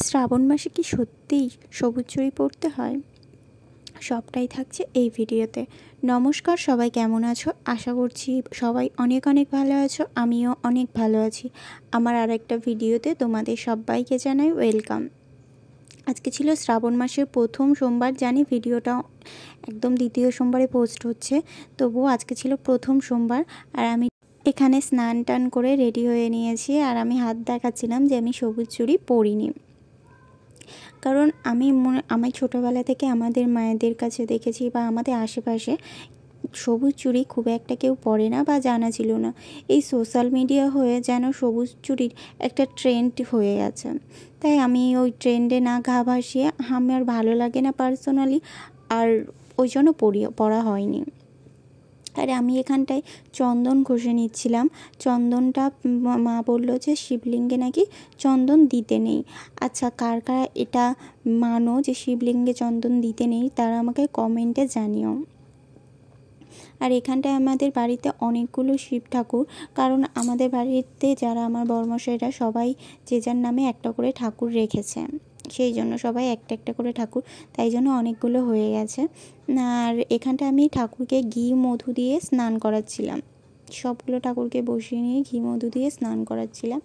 শ্রাবণ মাসে কি সত্যিই সবুজ চুড়ি পরতে হয়? সবটাই থাকছে এই ভিডিওতে। নমস্কার, সবাই কেমন আছো? আশা করছি সবাই অনেক অনেক ভালো আছো। আমিও অনেক ভালো আছি। আমার আরেকটা ভিডিওতে তোমাদের সবাইকে জানাই ওয়েলকাম। আজকে ছিল শ্রাবণ মাসের প্রথম সোমবার। জানি ভিডিওটা একদম দ্বিতীয় সোমবারে পোস্ট হচ্ছে, তবুও আজকে ছিল প্রথম সোমবার। আর আমি এখানে স্নান টান করে রেডি হয়ে নিয়েছি। আর আমি হাত দেখাচ্ছিলাম যে আমি সবুজ চুড়ি পরিনি, কারণ আমি ছোটোবেলা থেকে আমাদের মায়েদের কাছে দেখেছি বা আমাদের আশেপাশে সবুজ চুড়ি খুব একটা কেউ পরে না বা জানা ছিল না। এই সোশ্যাল মিডিয়া হয়ে যেন সবুজ চুড়ির একটা ট্রেন্ড হয়ে গেছে। তাই আমি ওই ট্রেন্ডে না গা ভাসিয়ে, আমার ভালো লাগে না পার্সোনালি, আর ওই জন্য পরা হয়নি। আর আমি এখানটায় চন্দন ঘষে নিচ্ছিলাম। চন্দনটা মা বললো যে শিবলিঙ্গে নাকি চন্দন দিতে নেই। আচ্ছা, কার কার এটা মানো যে শিবলিঙ্গে চন্দন দিতে নেই, তারা আমাকে কমেন্টে জানিও। আর এখানটায় আমাদের বাড়িতে অনেকগুলো শিব ঠাকুর, কারণ আমাদের বাড়িতে যারা আমার বড়মশাইরা সবাই যে যার নামে একটা করে ঠাকুর রেখেছে, সেই জন্য সবাই একটা একটা করে ঠাকুর, তাই জন্য অনেকগুলো হয়ে গেছে। আর এখানটা আমি ঠাকুরকে ঘি মধু দিয়ে স্নান করাচ্ছিলাম। সবগুলো ঠাকুরকে বসিয়ে নিয়ে ঘি মধু দিয়ে স্নান করাচ্ছিলাম।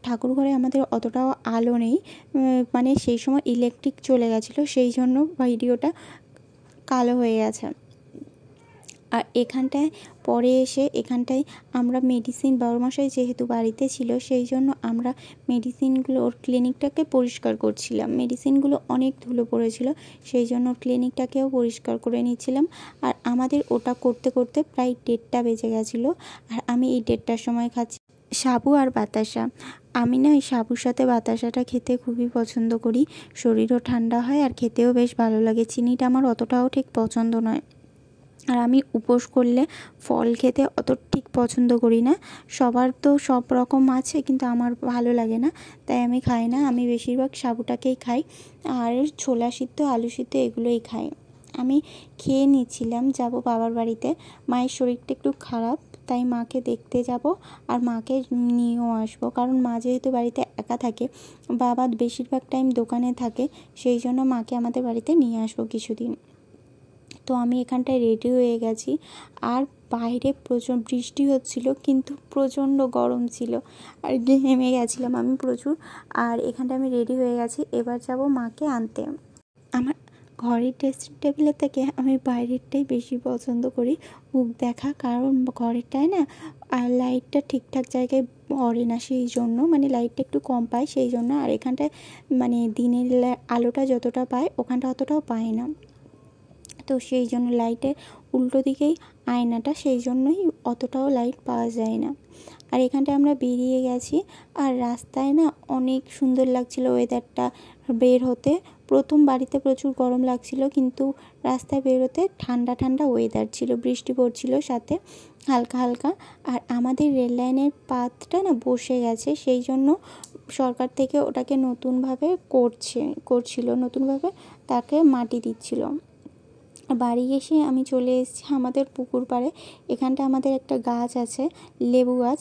ঠাকুর ঘরে আমাদের অতটাও আলো নেই, মানে সেই সময় ইলেকট্রিক চলে গেছিলো, সেই জন্য ভিডিওটা কালো হয়ে গেছে। আর এখানটায় পরে এসে এখানটায় আমরা মেডিসিন, বড়মশাই যেহেতু বাড়িতে ছিল, সেই জন্য আমরা মেডিসিনগুলো, ওর ক্লিনিকটাকে পরিষ্কার করছিলাম। মেডিসিনগুলো অনেক ধুলো পড়েছিল, সেই জন্য ক্লিনিকটাকেও পরিষ্কার করে নিচ্ছিলাম। আর আমাদের ওটা করতে করতে প্রায় 1:30 বেজে গেছিলো। আর আমি এই 1:30টার সময় খাচ্ছি সাবু আর বাতাসা। আমি না এই সাবুর সাথে বাতাসাটা খেতে খুবই পছন্দ করি। শরীরও ঠান্ডা হয় আর খেতেও বেশ ভালো লাগে। চিনিটা আমার অতটাও ঠিক পছন্দ নয়। আর আমি উপোস করলে ফল খেতে অত ঠিক পছন্দ করি না। সবার তো সব রকম আছে, কিন্তু আমার ভালো লাগে না, তাই আমি খাই না। আমি বেশিরভাগ সাবুটাকেই খাই, আর ছোলা সিদ্ধ, আলু সিদ্ধ এগুলোই খাই। আমি খেয়ে নিচ্ছিলাম, যাব বাবার বাড়িতে। মায়ের শরীরটা একটু খারাপ, তাই মাকে দেখতে যাব আর মাকে নিয়েও আসবো, কারণ মা যেহেতু বাড়িতে একা থাকে, বাবা বেশিরভাগ টাইম দোকানে থাকে, সেই জন্য মাকে আমাদের বাড়িতে নিয়ে আসবো কিছুদিন। তো আমি এখানটায় রেডি হয়ে গেছি। আর বাইরে প্রচুর বৃষ্টি হচ্ছিল, কিন্তু প্রচণ্ড গরম ছিল আর ঘেমে গেছিলাম আমি প্রচুর। আর এখানটা আমি রেডি হয়ে গেছি, এবার যাব মাকে আনতে। আমার ঘরের ড্রেসিং টেবিলের থেকে আমি বাইরেরটাই বেশি পছন্দ করি মুখ দেখা, কারণ ঘরেরটায় না আর লাইটটা ঠিকঠাক জায়গায় পড়ে না, সেই জন্য, মানে লাইটটা একটু কম পায় সেই জন্য। আর এখানটায় মানে দিনের আলোটা যতটা পায়, ওখানটা অতটাও পায় না, তো সেই জন্য লাইটের উল্টো দিকেই আয়নাটা, সেই জন্যই অতটাও লাইট পাওয়া যায় না। আর এখানটায় আমরা বেরিয়ে গেছি। আর রাস্তায় না অনেক সুন্দর লাগছিল ওয়েদারটা বের হতে। প্রথম বাড়িতে প্রচুর গরম লাগছিল, কিন্তু রাস্তায় বেরোতে ঠান্ডা ঠান্ডা ওয়েদার ছিল, বৃষ্টি পড়ছিল সাথে হালকা হালকা। আর আমাদের রেল লাইনের পাতটা না বসে গেছে, সেই জন্য সরকার থেকে ওটাকে নতুনভাবে করছিল, নতুনভাবে তাকে মাটি দিচ্ছিল। বাড়ি এসে আমি চলে এসেছি আমাদের পুকুর পাড়ে। এখানটা আমাদের একটা গাছ আছে, লেবু গাছ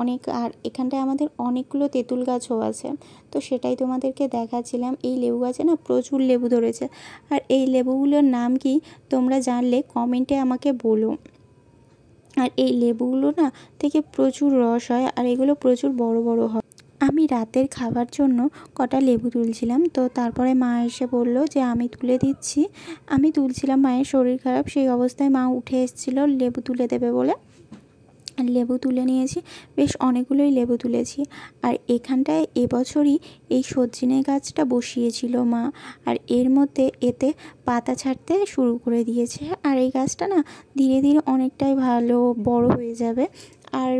অনেক, আর এখানটায় আমাদের অনেকগুলো তেঁতুল গাছও আছে, তো সেটাই তোমাদেরকে দেখাচ্ছিলাম। এই লেবু গাছে না প্রচুর লেবু ধরেছে। আর এই লেবুগুলোর নাম কি তোমরা জানলে কমেন্টে আমাকে বলো। আর এই লেবুগুলো না থেকে প্রচুর রস হয়, আর এগুলো প্রচুর বড় বড় হয়। আমি রাতের খাবার জন্য কটা লেবু তুলছিলাম, তো তারপরে মা এসে বলল যে আমি তুলে দিচ্ছি। আমি তুলছিলাম, মায়ের শরীর খারাপ, সেই অবস্থায় মা উঠে এসেছিলো লেবু তুলে দেবে বলে। আর লেবু তুলে নিয়েছি, বেশ অনেকগুলোই লেবু তুলেছি। আর এখানটায় এবছরই এই সজনে গাছটা বসিয়েছিল মা, আর এর মধ্যে এতে পাতা ছাড়তে শুরু করে দিয়েছে। আর এই গাছটা না ধীরে ধীরে অনেকটাই ভালো বড় হয়ে যাবে। আর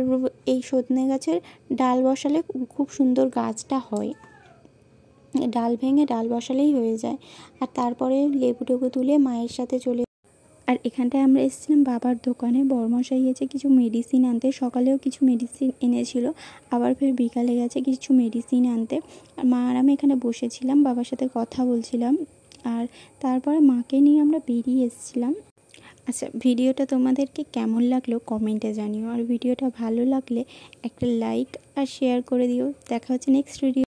এই সজনে গাছের ডাল বসালে খুব সুন্দর গাছটা হয়, ডাল ভেঙে ডাল বসালেই হয়ে যায়। আর তারপরে লেবু টেবু তুলে মায়ের সাথে চলে। আর এখানটায় আমরা এসেছিলাম বাবার দোকানে। বড়মশাই গেছে কিছু মেডিসিন আনতে, সকালেও কিছু মেডিসিন এনেছিল, আবার ফের বিকালে গেছে কিছু মেডিসিন আনতে। আর মা আর আমি এখানে বসেছিলাম, বাবার সাথে কথা বলছিলাম। আর তারপরে মাকে নিয়ে আমরা বেরিয়ে এসেছিলাম। আচ্ছা, ভিডিওটা তোমাদেরকে কেমন লাগলো কমেন্টে জানিও। আর ভিডিওটা ভালো লাগলে একটা লাইক আর শেয়ার করে দিও। দেখা হচ্ছে নেক্সট ভিডিও।